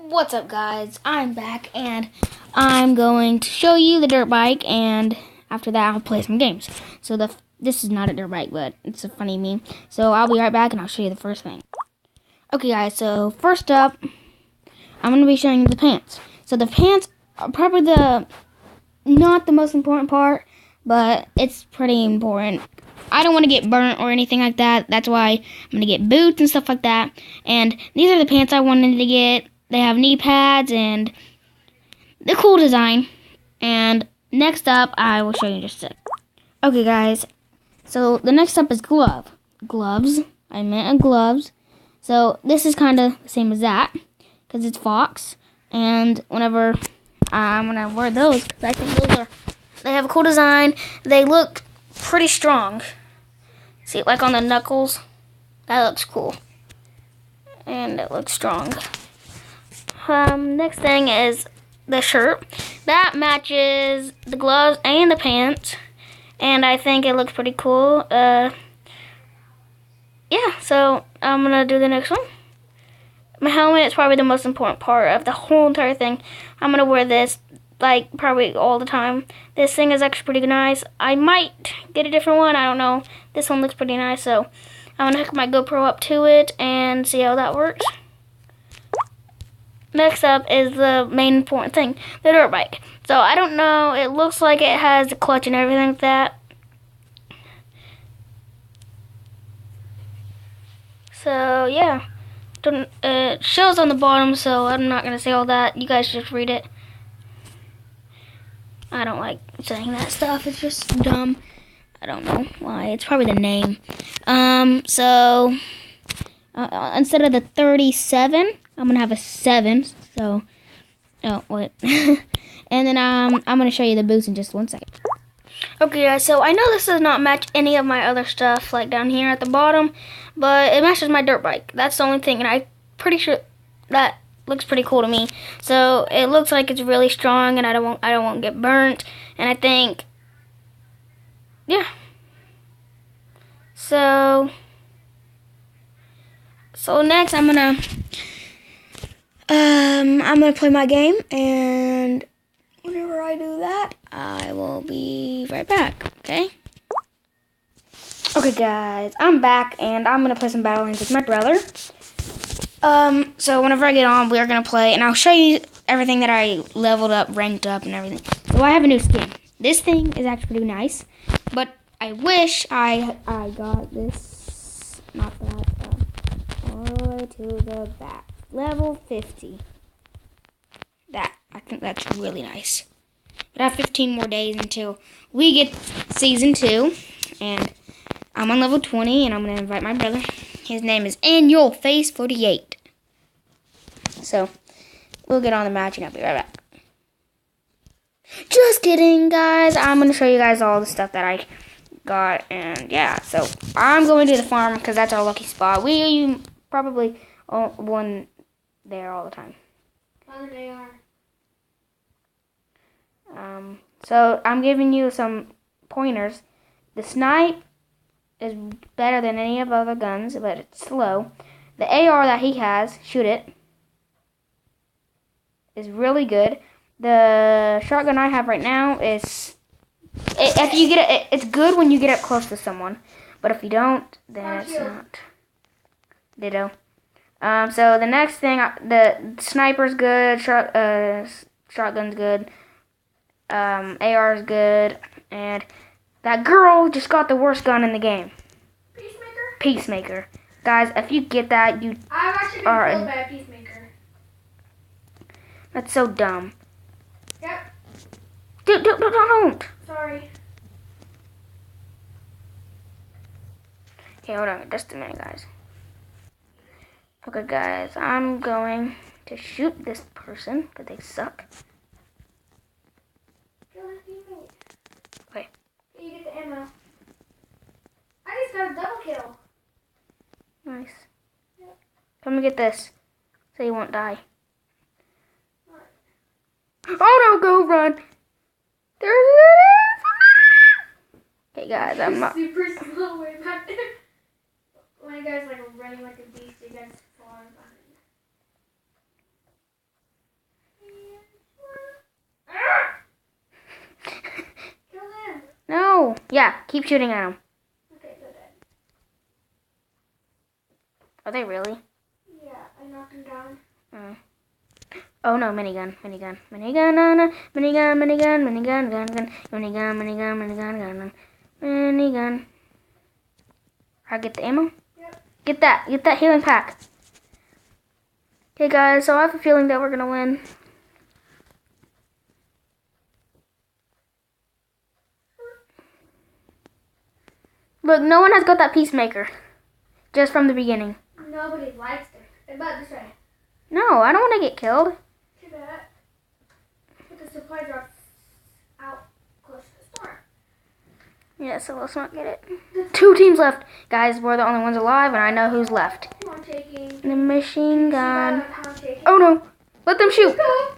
What's up, guys? I'm back and I'm going to show you the dirt bike, and after that I'll play some games. So this is not a dirt bike, but it's a funny meme. So I'll be right back and I'll show you the first thing. Okay, guys, so first up I'm going to be showing you the pants. So the pants are probably not the most important part, but it's pretty important. I don't want to get burnt or anything like that. That's why I'm going to get boots and stuff like that. And these are the pants I wanted to get. They have knee pads and the cool design. And next up, I will show you in just a sec. Okay, guys. So the next up is gloves. I meant gloves. So this is kind of the same as that because it's Fox. And whenever I'm gonna wear those, because I think they have a cool design. They look pretty strong. See, like on the knuckles, that looks cool, and it looks strong. Next thing is the shirt. That matches the gloves and the pants, and I think it looks pretty cool. Yeah, so I'm gonna do the next one. My helmet is probably the most important part of the whole entire thing. I'm gonna wear this like probably all the time. This thing is actually pretty nice. I might get a different one, I don't know. This one looks pretty nice, so I'm gonna hook my GoPro up to it and see how that works. Next up is the main important thing, the dirt bike. So I don't know, it looks like it has a clutch and everything like that. So yeah, it shows on the bottom, so I'm not gonna say all that. You guys just read it. I don't like saying that stuff. It's just dumb. I don't know why. It's probably the name. So instead of the 37, I'm gonna have a 7. So, oh wait. And then I'm gonna show you the boots in just 1 second. Okay, guys. So I know this does not match any of my other stuff, like down here at the bottom, but it matches my dirt bike. That's the only thing, and I'm pretty sure that looks pretty cool to me. So it looks like it's really strong, and I don't want to get burnt. And I think, yeah. So next I'm gonna play my game, and whenever I do that, I will be right back. Okay. Okay, guys, I'm back, and I'm gonna play some Badlands with my brother. So whenever I get on, we're gonna play, and I'll show you everything that I leveled up, ranked up, and everything. So I have a new skin. This thing is actually pretty nice, but I wish I got this, not that, all the way to the back. Level 50. I think that's really nice. But I have 15 more days until we get season 2, and I'm on level 20, and I'm gonna invite my brother. His name is AnnualFace48. So, we'll get on the match and I'll be right back. Just kidding, guys. I'm going to show you guys all the stuff that I got. And, yeah, so I'm going to the farm because that's our lucky spot. We probably won there all the time. Oh, they are. So, I'm giving you some pointers. The snipe is better than any of the other guns, but it's slow. The AR that he has, shoot it, is really good. The shotgun I have right now is, if you get it, it's good when you get up close to someone, but if you don't, then it's not. Ditto. So the next thing, the sniper's good, shotgun's good, AR is good, and that girl just got the worst gun in the game. Peacemaker. Guys, if you get that, you I've actually been killed by a Peacemaker. That's so dumb. Yep. Don't. Sorry. Okay, hold on just a minute, guys. Okay, guys, I'm going to shoot this person because they suck. Kill his teammate. Okay. You get the ammo. I just got a double kill. Nice. Yep. Come and get this so you won't die. Oh no, go run. There it is. Okay, guys, I'm not. Super slow way back there. When you guys like running like a beast, you guys fall behind. Yeah, keep shooting at them. Okay, good. Are they really? Yeah, I knocked him down. Oh no, minigun, minigun, minigun, no, no, minigun, minigun, minigun, gun, gun, minigun, minigun, minigun, gun, gun, minigun. I get the ammo? Yep. Get that healing pack. Okay guys, so I have a feeling that we're gonna win. Look, no one has got that peacemaker. Just from the beginning. Nobody likes it. What about this way? No, I don't want to get killed. Too bad. Put the supply drops out close to the store. Yeah, so let's not get it. 2 teams left. Guys, we're the only ones alive, and I know who's left. I'm taking. The machine gun. I'm taking. Oh no! Let them shoot! Go!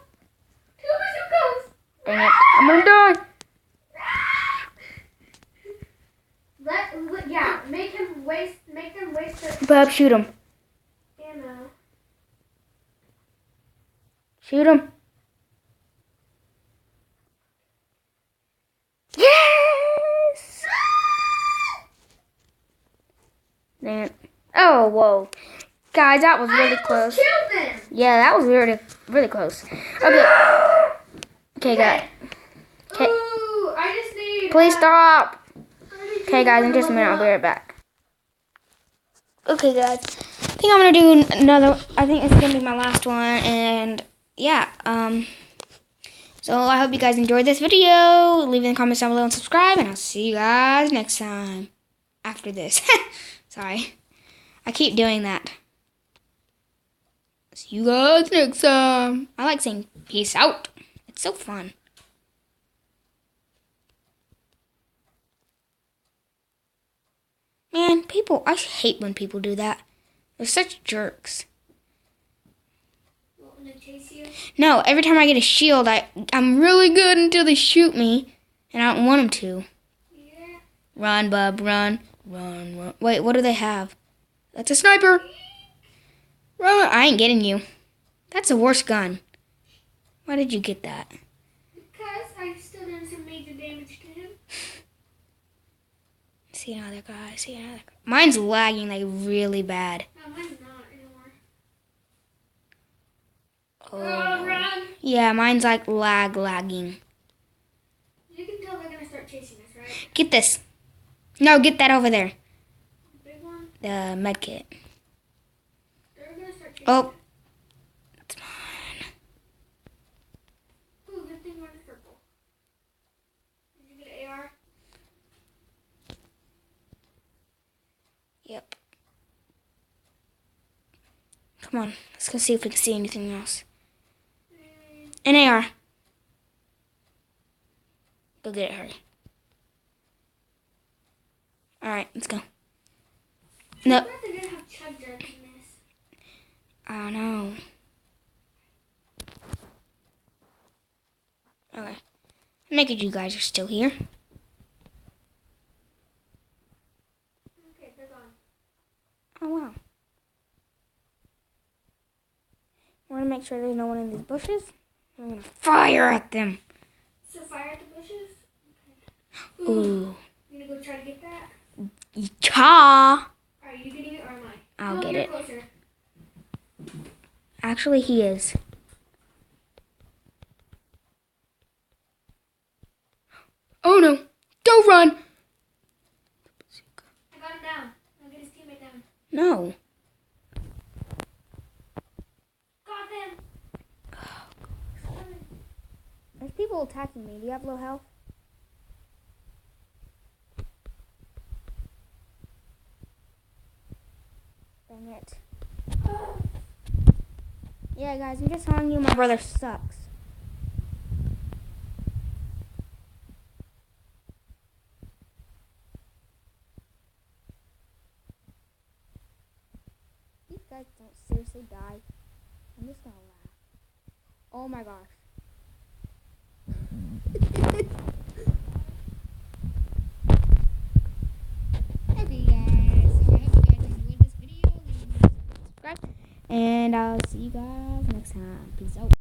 Two machine guns! Dang it. I'm gonna die! Yeah, make them waste their Bob, shoot him. ammo. Shoot him. Yes! Dang it. Oh, whoa. Guys, that was really close. Killed them. Yeah, that was really, really close. Okay. Okay, guys. Okay. Ooh, I just need. Please stop. Okay, guys, in just a minute, I'll be right back. Okay, guys. I think I'm gonna do another. I think it's gonna be my last one, and yeah. So I hope you guys enjoyed this video. Leave in the comments down below and subscribe, and I'll see you guys next time. After this, sorry, I keep doing that. See you guys next time. I like saying peace out. It's so fun. Man, people, I hate when people do that. They're such jerks. When they chase you. No, every time I get a shield, I'm really good until they shoot me, and I don't want them to. Yeah. Run, bub, run. Run, run. Wait, what do they have? That's a sniper. Run. I ain't getting you. That's the worst gun. Why did you get that? Because I still did some major damage to him. See another guy. See another guy. Mine's lagging like really bad. No, mine's not anymore. Oh, no. Run! Yeah, mine's like lagging. You can tell they're gonna start chasing us, right? Get this. No, get that over there. The big one. The med kit. They're gonna start chasing Oh. us. It's mine. Ooh, good thing mine's purple. Did you get an AR? Yep. Come on. Let's go see if we can see anything else. An AR. Go get it, hurry. Alright, let's go. No. I bet they're gonna have chug jugs in this. I don't know. Okay. Make it you guys are still here. Okay, they're gone. Oh, wow. I want to make sure there's no one in these bushes. I'm going to fire at them. So fire at the bushes? Okay. Ooh. You gonna go try to get that? Cha! Are you getting it or am I? I'll get you're it. Closer. Actually, he is. Oh no! Don't run! I got him down. I'll get his teammate down. No. Got them! There's people attacking me. Do you have low health? Dang it. Yeah, guys, I'm just telling you my brother sucks. These guys don't seriously die. I'm just gonna laugh. Oh my gosh. Okay guys, so I hope you guys enjoyed this video. Leave a subscribe, and I'll see you guys next time. Peace out.